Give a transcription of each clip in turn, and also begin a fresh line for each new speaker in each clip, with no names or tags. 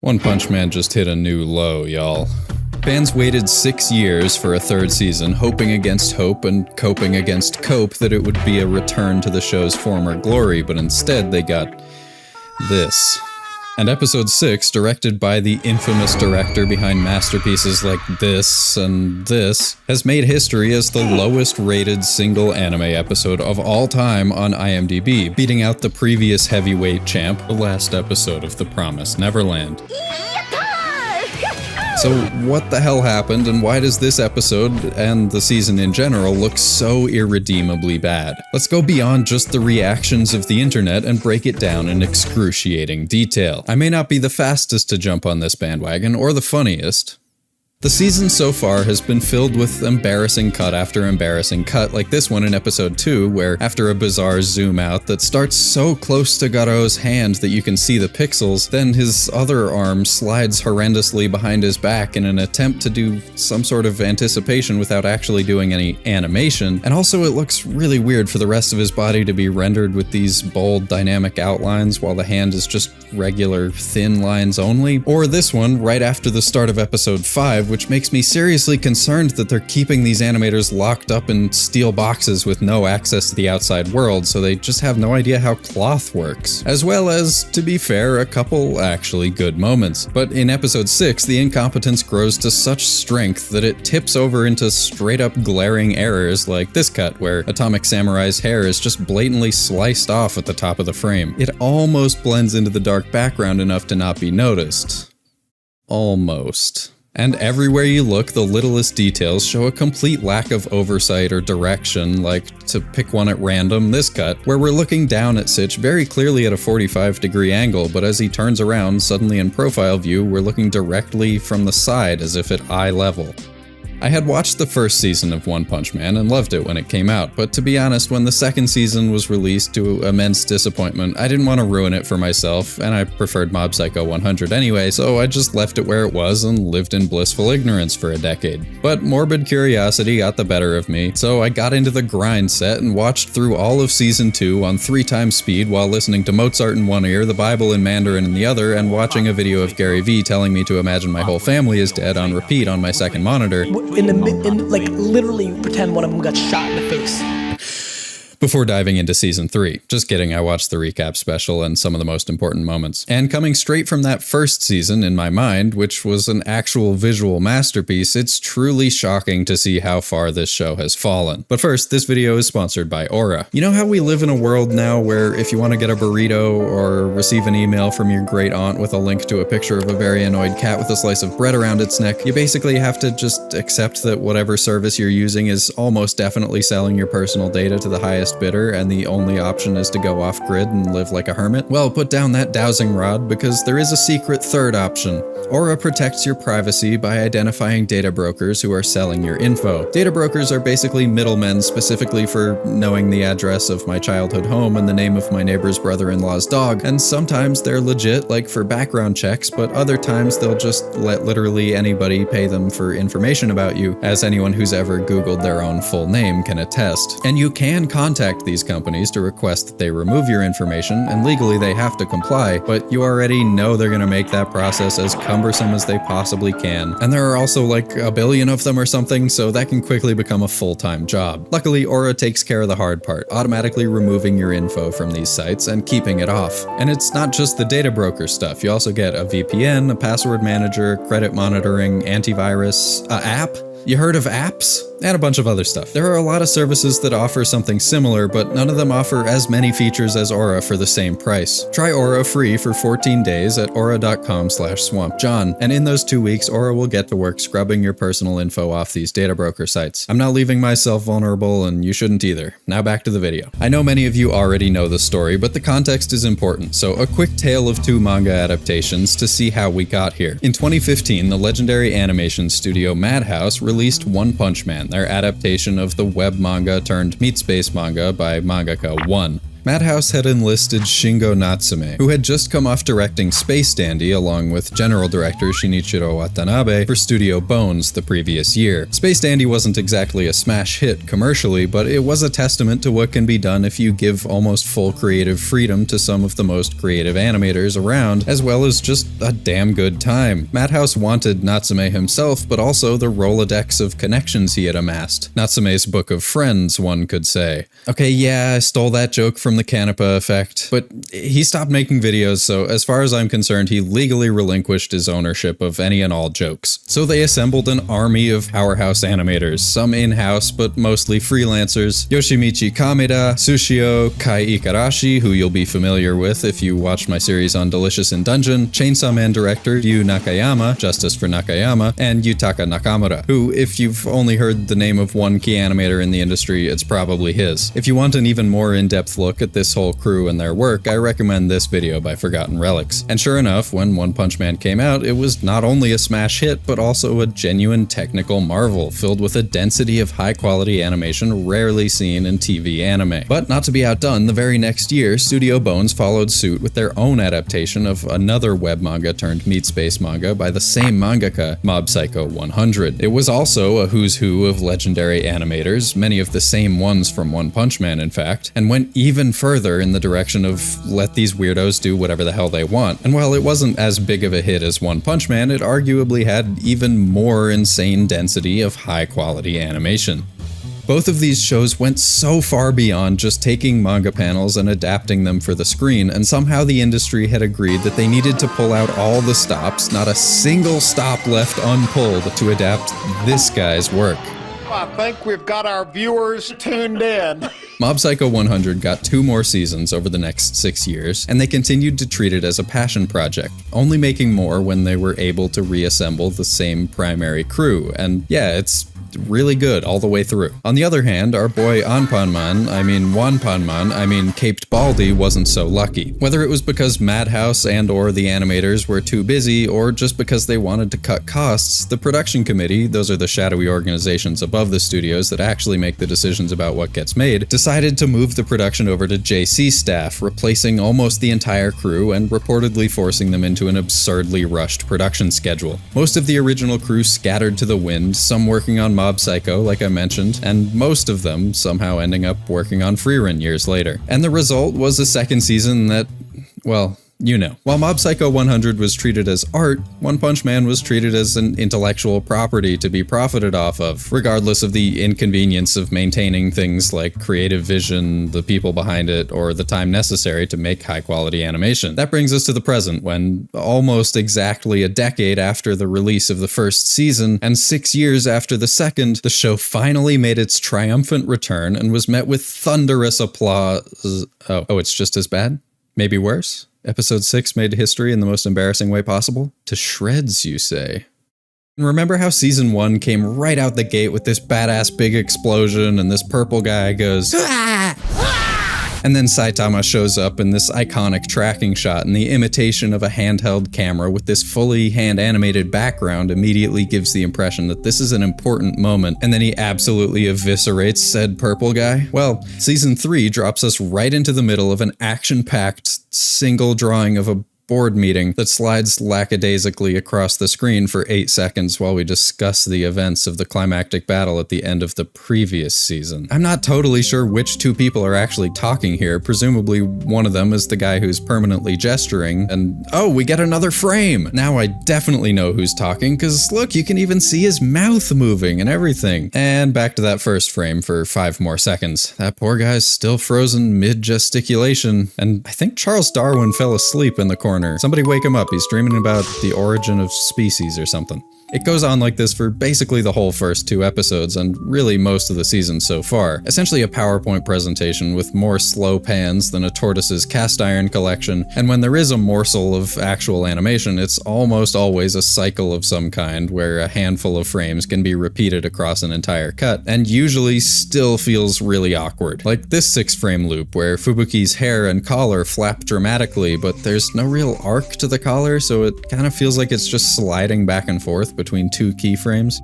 One Punch Man just hit a new low, y'all. Fans waited 6 years for a third season, hoping against hope and coping against cope that it would be a return to the show's former glory, but instead they got this. And episode 6, directed by the infamous director behind masterpieces like this and this, has made history as the lowest rated single anime episode of all time on IMDb, beating out the previous heavyweight champ, the last episode of The Promised Neverland. So what the hell happened, and why does this episode, and the season in general, look so irredeemably bad? Let's go beyond just the reactions of the internet and break it down in excruciating detail. I may not be the fastest to jump on this bandwagon, or the funniest. The season so far has been filled with embarrassing cut after embarrassing cut, like this one in episode 2, where after a bizarre zoom out that starts so close to Garo's hand that you can see the pixels, then his other arm slides horrendously behind his back in an attempt to do some sort of anticipation without actually doing any animation, and also it looks really weird for the rest of his body to be rendered with these bold dynamic outlines while the hand is just regular thin lines only. Or this one, right after the start of episode 5, which makes me seriously concerned that they're keeping these animators locked up in steel boxes with no access to the outside world, so they just have no idea how cloth works. As well as, to be fair, a couple actually good moments. But in episode 6, the incompetence grows to such strength that it tips over into straight up glaring errors like this cut, where Atomic Samurai's hair is just blatantly sliced off at the top of the frame. It almost blends into the dark background enough to not be noticed. Almost. And everywhere you look, the littlest details show a complete lack of oversight or direction, like, to pick one at random, this cut, where we're looking down at Sitch very clearly at a 45-degree angle, but as he turns around, suddenly in profile view, we're looking directly from the side as if at eye level. I had watched the first season of One Punch Man and loved it when it came out, but to be honest, when the second season was released to immense disappointment, I didn't want to ruin it for myself, and I preferred Mob Psycho 100 anyway, so I just left it where it was and lived in blissful ignorance for a decade. But morbid curiosity got the better of me, so I got into the grind set and watched through all of season 2 on 3x speed while listening to Mozart in one ear, the Bible in Mandarin in the other, and watching a video of Gary Vee telling me to imagine my whole family is dead on repeat on my second monitor.
Literally pretend one of them got shot in the face.
Before diving into season 3. Just kidding, I watched the recap special and some of the most important moments. And coming straight from that first season in my mind, which was an actual visual masterpiece, it's truly shocking to see how far this show has fallen. But first, this video is sponsored by Aura. You know how we live in a world now where if you want to get a burrito or receive an email from your great aunt with a link to a picture of a very annoyed cat with a slice of bread around its neck, you basically have to just accept that whatever service you're using is almost definitely selling your personal data to the highest bidder, and the only option is to go off-grid and live like a hermit? Well, put down that dowsing rod, because there is a secret third option. Aura protects your privacy by identifying data brokers who are selling your info. Data brokers are basically middlemen specifically for knowing the address of my childhood home and the name of my neighbor's brother-in-law's dog, and sometimes they're legit, like for background checks, but other times they'll just let literally anybody pay them for information about you, as anyone who's ever Googled their own full name can attest. And you can contact these companies to request that they remove your information, and legally they have to comply, but you already know they're gonna make that process as cumbersome as they possibly can. And there are also like a billion of them or something, so that can quickly become a full-time job. Luckily, Aura takes care of the hard part, automatically removing your info from these sites and keeping it off. And it's not just the data broker stuff, you also get a VPN, a password manager, credit monitoring, antivirus, app? You heard of apps? And a bunch of other stuff. There are a lot of services that offer something similar, but none of them offer as many features as Aura for the same price. Try Aura free for 14 days at aura.com/swampjawn, and in those 2 weeks, Aura will get to work scrubbing your personal info off these data broker sites. I'm not leaving myself vulnerable, and you shouldn't either. Now back to the video. I know many of you already know the story, but the context is important, so a quick tale of 2 manga adaptations to see how we got here. In 2015, the legendary animation studio Madhouse released One Punch Man, their adaptation of the web manga turned meat space manga by mangaka One. Madhouse had enlisted Shingo Natsume, who had just come off directing Space Dandy along with general director Shinichiro Watanabe for Studio Bones the previous year. Space Dandy wasn't exactly a smash hit commercially, but it was a testament to what can be done if you give almost full creative freedom to some of the most creative animators around, as well as just a damn good time. Madhouse wanted Natsume himself, but also the Rolodex of connections he had amassed. Natsume's book of friends, one could say. Okay, yeah, I stole that joke from the Canepa Effect, but he stopped making videos, so as far as I'm concerned, he legally relinquished his ownership of any and all jokes. So they assembled an army of powerhouse animators, some in-house, but mostly freelancers. Yoshimichi Kameda, Sushio, Kai Ikarashi, who you'll be familiar with if you watched my series on Delicious in Dungeon, Chainsaw Man director Yu Nakayama, Justice for Nakayama, and Yutaka Nakamura, who, if you've only heard the name of one key animator in the industry, it's probably his. If you want an even more in-depth look at this whole crew and their work, I recommend this video by Forgotten Relics. And sure enough, when One Punch Man came out, it was not only a smash hit, but also a genuine technical marvel, filled with a density of high-quality animation rarely seen in TV anime. But not to be outdone, the very next year, Studio Bones followed suit with their own adaptation of another web manga turned meat space manga by the same mangaka, Mob Psycho 100. It was also a who's who of legendary animators, many of the same ones from One Punch Man in fact, and went even further in the direction of let these weirdos do whatever the hell they want. And while it wasn't as big of a hit as One Punch Man, it arguably had even more insane density of high-quality animation. Both of these shows went so far beyond just taking manga panels and adapting them for the screen, and somehow the industry had agreed that they needed to pull out all the stops, not a single stop left unpulled, to adapt this guy's work.
I think we've got our viewers tuned in.
Mob Psycho 100 got 2 more seasons over the next 6 years, and they continued to treat it as a passion project, only making more when they were able to reassemble the same primary crew, and yeah, it's really good all the way through. On the other hand, our boy Wanpanman, Caped Baldy wasn't so lucky. Whether it was because Madhouse and or the animators were too busy, or just because they wanted to cut costs, the production committee, those are the shadowy organizations above the studios that actually make the decisions about what gets made, decided to move the production over to JC staff, replacing almost the entire crew and reportedly forcing them into an absurdly rushed production schedule. Most of the original crew scattered to the wind, some working on Mob Psycho, like I mentioned, and most of them somehow ending up working on Freerun years later. And the result was a second season that, well, you know. While Mob Psycho 100 was treated as art, One Punch Man was treated as an intellectual property to be profited off of, regardless of the inconvenience of maintaining things like creative vision, the people behind it, or the time necessary to make high-quality animation. That brings us to the present, when, almost exactly a decade after the release of the first season, and 6 years after the second, the show finally made its triumphant return and was met with thunderous applause. Oh, it's just as bad? Maybe worse? Episode 6 made history in the most embarrassing way possible? To shreds, you say. And remember how Season 1 came right out the gate with this badass big explosion and this purple guy goes, "Ah!" And then Saitama shows up in this iconic tracking shot, and the imitation of a handheld camera with this fully hand-animated background immediately gives the impression that this is an important moment, and then he absolutely eviscerates said purple guy? Well, Season 3 drops us right into the middle of an action-packed single drawing of a board meeting that slides lackadaisically across the screen for 8 seconds while we discuss the events of the climactic battle at the end of the previous season. I'm not totally sure which 2 people are actually talking here. Presumably one of them is the guy who's permanently gesturing, and oh, we get another frame! Now I definitely know who's talking, cause look, you can even see his mouth moving and everything. And back to that first frame for 5 more seconds. That poor guy's still frozen mid-gesticulation, and I think Charles Darwin fell asleep in the corner. Somebody wake him up, he's dreaming about the origin of species or something. It goes on like this for basically the whole first 2 episodes, and really most of the season so far. Essentially a PowerPoint presentation with more slow pans than a tortoise's cast iron collection, and when there is a morsel of actual animation, it's almost always a cycle of some kind where a handful of frames can be repeated across an entire cut, and usually still feels really awkward. Like this 6-frame loop where Fubuki's hair and collar flap dramatically, but there's no real arc to the collar, so it kind of feels like it's just sliding back and forth between 2 keyframes.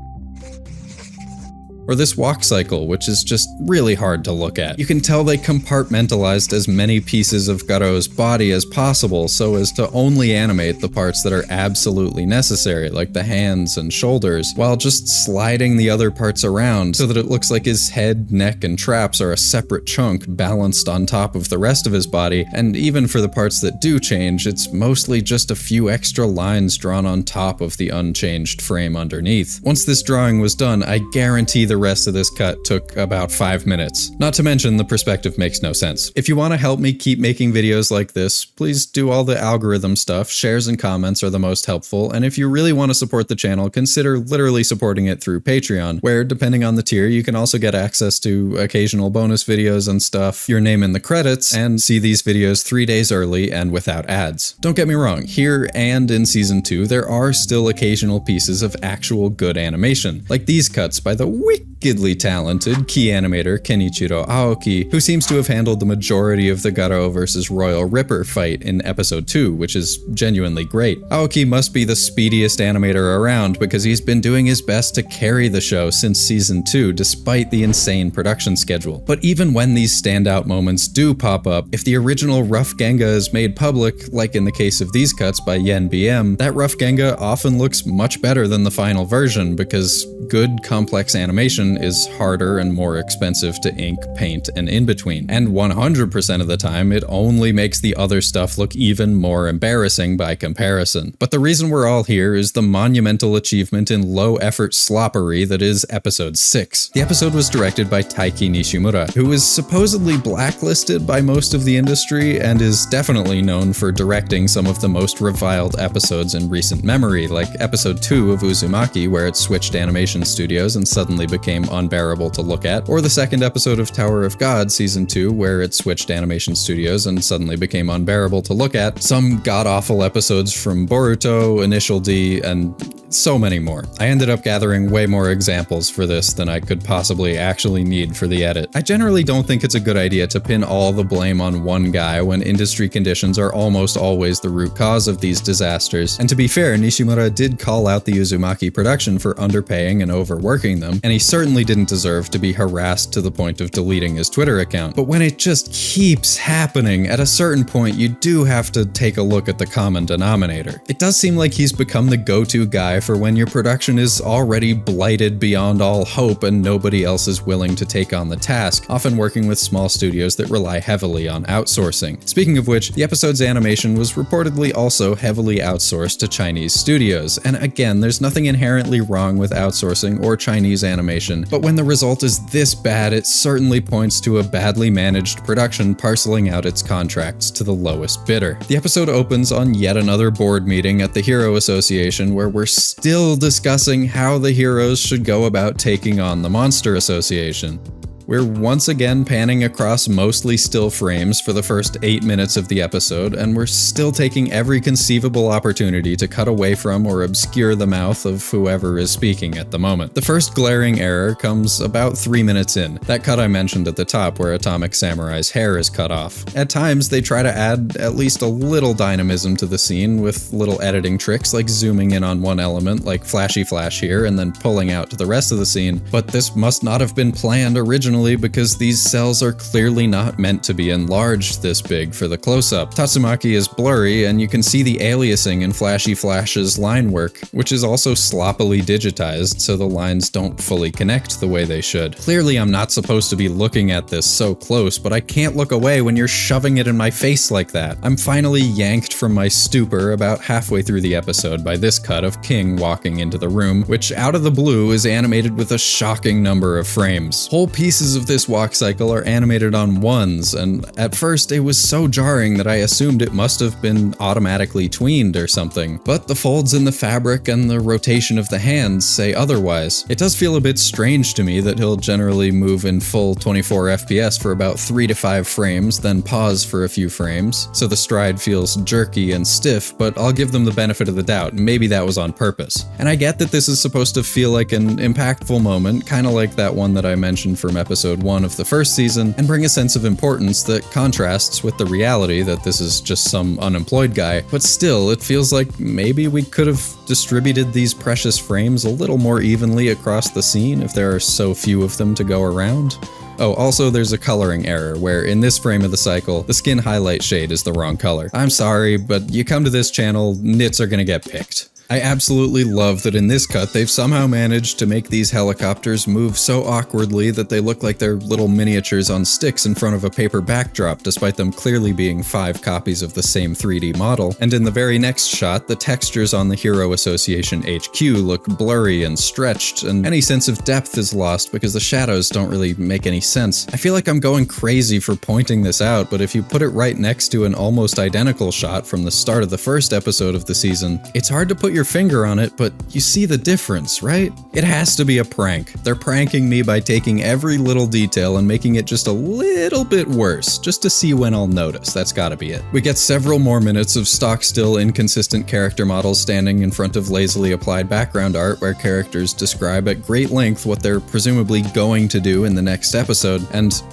Or this walk cycle, which is just really hard to look at. You can tell they compartmentalized as many pieces of Garo's body as possible so as to only animate the parts that are absolutely necessary, like the hands and shoulders, while just sliding the other parts around so that it looks like his head, neck, and traps are a separate chunk balanced on top of the rest of his body, and even for the parts that do change, it's mostly just a few extra lines drawn on top of the unchanged frame underneath. Once this drawing was done, I guarantee the rest of this cut took about 5 minutes. Not to mention the perspective makes no sense. If you want to help me keep making videos like this, please do all the algorithm stuff. Shares and comments are the most helpful, and if you really want to support the channel, consider literally supporting it through Patreon, where depending on the tier, you can also get access to occasional bonus videos and stuff, your name in the credits, and see these videos 3 days early and without ads. Don't get me wrong, here and in Season 2, there are still occasional pieces of actual good animation, like these cuts by the wickedly talented key animator Kenichiro Aoki, who seems to have handled the majority of the Garo vs. Royal Ripper fight in episode 2, which is genuinely great. Aoki must be the speediest animator around because he's been doing his best to carry the show since Season 2 despite the insane production schedule. But even when these standout moments do pop up, if the original rough Genga is made public, like in the case of these cuts by Yen BM, that rough Genga often looks much better than the final version because good complex animation is harder and more expensive to ink, paint, and in between. And 100% of the time, it only makes the other stuff look even more embarrassing by comparison. But the reason we're all here is the monumental achievement in low-effort sloppery that is episode 6. The episode was directed by Taiki Nishimura, who is supposedly blacklisted by most of the industry and is definitely known for directing some of the most reviled episodes in recent memory, like episode 2 of Uzumaki, where it switched animation studios and suddenly became unbearable to look at, or the second episode of Tower of God Season 2, where it switched animation studios and suddenly became unbearable to look at, some god-awful episodes from Boruto, Initial D, and so many more. I ended up gathering way more examples for this than I could possibly actually need for the edit. I generally don't think it's a good idea to pin all the blame on one guy when industry conditions are almost always the root cause of these disasters, and to be fair, Nishimura did call out the Uzumaki production for underpaying and overworking them, and he certainly didn't deserve to be harassed to the point of deleting his Twitter account. But when it just keeps happening, at a certain point you do have to take a look at the common denominator. It does seem like he's become the go-to guy for when your production is already blighted beyond all hope and nobody else is willing to take on the task, often working with small studios that rely heavily on outsourcing. Speaking of which, the episode's animation was reportedly also heavily outsourced to Chinese studios, and again, there's nothing inherently wrong with outsourcing or Chinese animation, but when the result is this bad, it certainly points to a badly managed production parceling out its contracts to the lowest bidder. The episode opens on yet another board meeting at the Hero Association where we're still discussing how the heroes should go about taking on the Monster Association. We're once again panning across mostly still frames for the first 8 minutes of the episode, and we're still taking every conceivable opportunity to cut away from or obscure the mouth of whoever is speaking at the moment. The first glaring error comes about 3 minutes in, that cut I mentioned at the top where Atomic Samurai's hair is cut off. At times, they try to add at least a little dynamism to the scene with little editing tricks like zooming in on one element like flashy flash here and then pulling out to the rest of the scene, but this must not have been planned originally because these cells are clearly not meant to be enlarged this big for the close-up. Tatsumaki is blurry, and you can see the aliasing in Flashy Flash's line work, which is also sloppily digitized so the lines don't fully connect the way they should. Clearly I'm not supposed to be looking at this so close, but I can't look away when you're shoving it in my face like that. I'm finally yanked from my stupor about halfway through the episode by this cut of King walking into the room, which out of the blue is animated with a shocking number of frames. Whole pieces of this walk cycle are animated on ones, and at first it was so jarring that I assumed it must have been automatically tweened or something, but the folds in the fabric and the rotation of the hands say otherwise. It does feel a bit strange to me that he'll generally move in full 24 FPS for about 3 to 5 frames, then pause for a few frames, so the stride feels jerky and stiff, but I'll give them the benefit of the doubt, maybe that was on purpose. And I get that this is supposed to feel like an impactful moment, kinda like that one that I mentioned from episode episode 1 of the first season and bring a sense of importance that contrasts with the reality that this is just some unemployed guy, but still, it feels like maybe we could have distributed these precious frames a little more evenly across the scene if there are so few of them to go around. Oh, also there's a coloring error, where in this frame of the cycle, the skin highlight shade is the wrong color. I'm sorry, but you come to this channel, nits are gonna get picked. I absolutely love that in this cut they've somehow managed to make these helicopters move so awkwardly that they look like they're little miniatures on sticks in front of a paper backdrop, despite them clearly being 5 copies of the same 3D model. And in the very next shot, the textures on the Hero Association HQ look blurry and stretched, and any sense of depth is lost because the shadows don't really make any sense. I feel like I'm going crazy for pointing this out, but if you put it right next to an almost identical shot from the start of the first episode of the season, it's hard to put your finger on it, but you see the difference, right? It has to be a prank. They're pranking me by taking every little detail and making it just a little bit worse, just to see when I'll notice. That's gotta be it. We get several more minutes of stock still inconsistent character models standing in front of lazily applied background art where characters describe at great length what they're presumably going to do in the next episode, and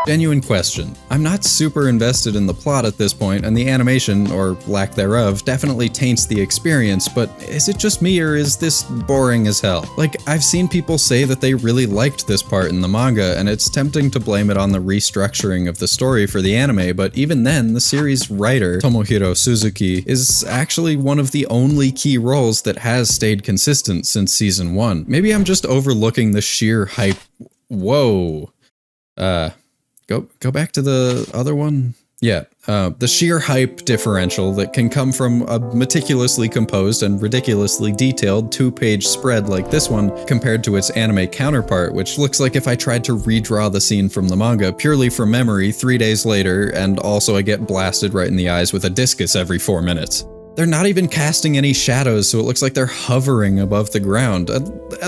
genuine question. I'm not super invested in the plot at this point, and the animation, or lack thereof, definitely taints the experience, but is it just me or is this boring as hell? Like, I've seen people say that they really liked this part in the manga, and it's tempting to blame it on the restructuring of the story for the anime, but even then, the series' writer, Tomohiro Suzuki, is actually one of the only key roles that has stayed consistent since season 1. Maybe I'm just overlooking the sheer hype. Whoa. Go back to the other one? Yeah, the sheer hype differential that can come from a meticulously composed and ridiculously detailed 2-page spread like this one compared to its anime counterpart, which looks like if I tried to redraw the scene from the manga purely from memory 3 days later, and also I get blasted right in the eyes with a discus every 4 minutes. They're not even casting any shadows, so it looks like they're hovering above the ground.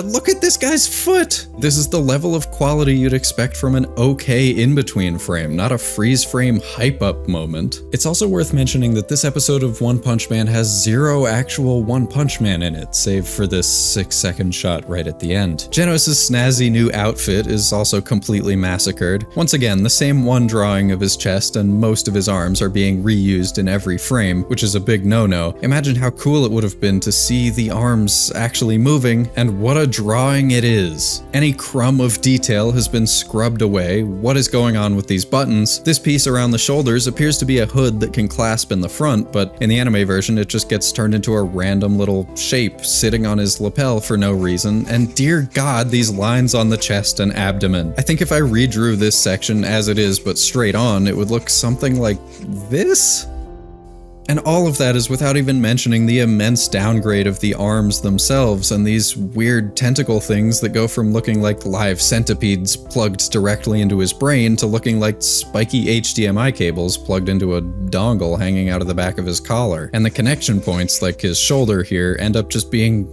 Look at this guy's foot! This is the level of quality you'd expect from an okay in-between frame, not a freeze-frame hype-up moment. It's also worth mentioning that this episode of One Punch Man has 0 actual One Punch Man in it, save for this 6-second shot right at the end. Genos' snazzy new outfit is also completely massacred. Once again, the same one drawing of his chest and most of his arms are being reused in every frame, which is a big no-no. Imagine how cool it would have been to see the arms actually moving, and what a drawing it is. Any crumb of detail has been scrubbed away. What is going on with these buttons? This piece around the shoulders appears to be a hood that can clasp in the front, but in the anime version it just gets turned into a random little shape sitting on his lapel for no reason, and dear god, these lines on the chest and abdomen. I think if I redrew this section as it is but straight on, it would look something like this? And all of that is without even mentioning the immense downgrade of the arms themselves and these weird tentacle things that go from looking like live centipedes plugged directly into his brain to looking like spiky HDMI cables plugged into a dongle hanging out of the back of his collar. And the connection points, like his shoulder here, end up just being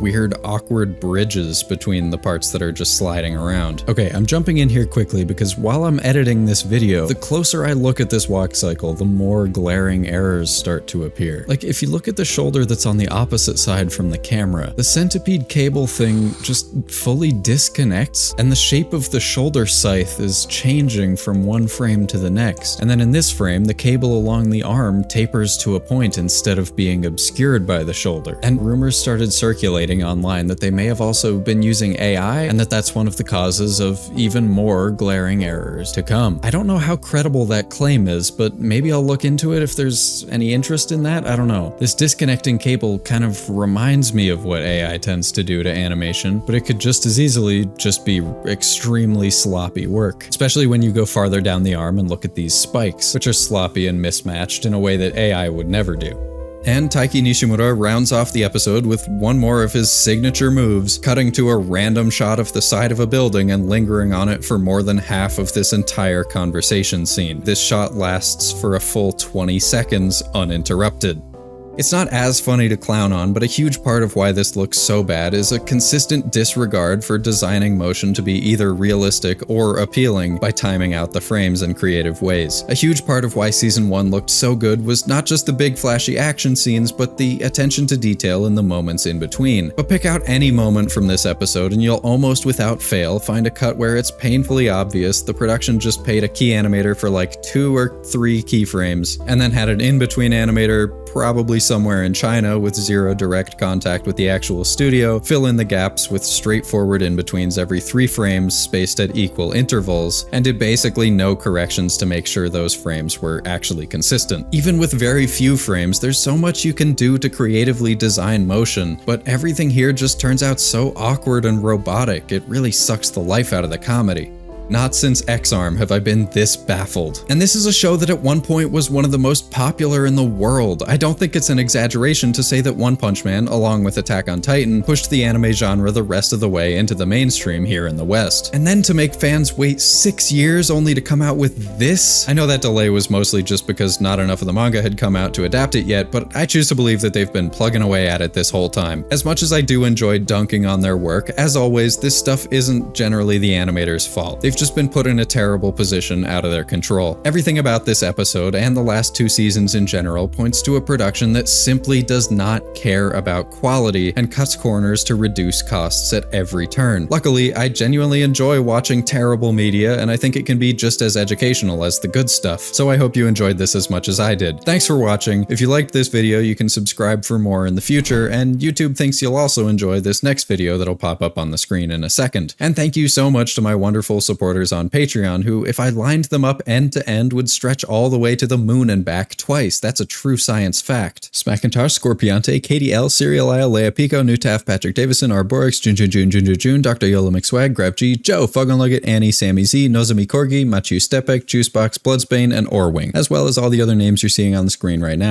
weird, awkward bridges between the parts that are just sliding around. Okay, I'm jumping in here quickly because while I'm editing this video, the closer I look at this walk cycle, the more glaring errors start to appear. Like, if you look at the shoulder that's on the opposite side from the camera, the centipede cable thing just fully disconnects, and the shape of the shoulder scythe is changing from one frame to the next. And then in this frame, the cable along the arm tapers to a point instead of being obscured by the shoulder. And rumors started circulating online that they may have also been using AI, and that that's one of the causes of even more glaring errors to come. I don't know how credible that claim is, but maybe I'll look into it if there's any interest in that. I don't know. This disconnecting cable kind of reminds me of what AI tends to do to animation, but it could just as easily just be extremely sloppy work, especially when you go farther down the arm and look at these spikes, which are sloppy and mismatched in a way that AI would never do. And Taiki Nishimura rounds off the episode with one more of his signature moves, cutting to a random shot of the side of a building and lingering on it for more than half of this entire conversation scene. This shot lasts for a full 20 seconds uninterrupted. It's not as funny to clown on, but a huge part of why this looks so bad is a consistent disregard for designing motion to be either realistic or appealing by timing out the frames in creative ways. A huge part of why Season 1 looked so good was not just the big flashy action scenes, but the attention to detail in the moments in between. But pick out any moment from this episode and you'll almost without fail find a cut where it's painfully obvious the production just paid a key animator for like 2 or 3 keyframes, and then had an in-between animator, probably somewhere in China with zero direct contact with the actual studio, fill in the gaps with straightforward in-betweens every 3 frames spaced at equal intervals, and did basically no corrections to make sure those frames were actually consistent. Even with very few frames, there's so much you can do to creatively design motion, but everything here just turns out so awkward and robotic, it really sucks the life out of the comedy. Not since X-Arm have I been this baffled. And this is a show that at one point was one of the most popular in the world. I don't think it's an exaggeration to say that One Punch Man, along with Attack on Titan, pushed the anime genre the rest of the way into the mainstream here in the West. And then to make fans wait 6 years only to come out with this? I know that delay was mostly just because not enough of the manga had come out to adapt it yet, but I choose to believe that they've been plugging away at it this whole time. As much as I do enjoy dunking on their work, as always, this stuff isn't generally the animators' fault. They've just been put in a terrible position out of their control. Everything about this episode and the last 2 seasons in general points to a production that simply does not care about quality and cuts corners to reduce costs at every turn. Luckily, I genuinely enjoy watching terrible media, and I think it can be just as educational as the good stuff, so I hope you enjoyed this as much as I did. Thanks for watching. If you liked this video, you can subscribe for more in the future, and YouTube thinks you'll also enjoy this next video that'll pop up on the screen in a second. And thank you so much to my wonderful supporters on Patreon who, if I lined them up end to end, would stretch all the way to the moon and back twice. That's a true science fact. Smackintosh, Scorpiante, Katie L, Serial Isle, Leia Pico, Newtaf, Patrick Davison, Arborix, Jun, Dr. Yola McSwag, Grab G, Joe, Fugunlugget, Annie, Sammy Z, Nozami Corgi, Machu Stepek, Juicebox, Bloodsbane, and Orwing, as well as all the other names you're seeing on the screen right now.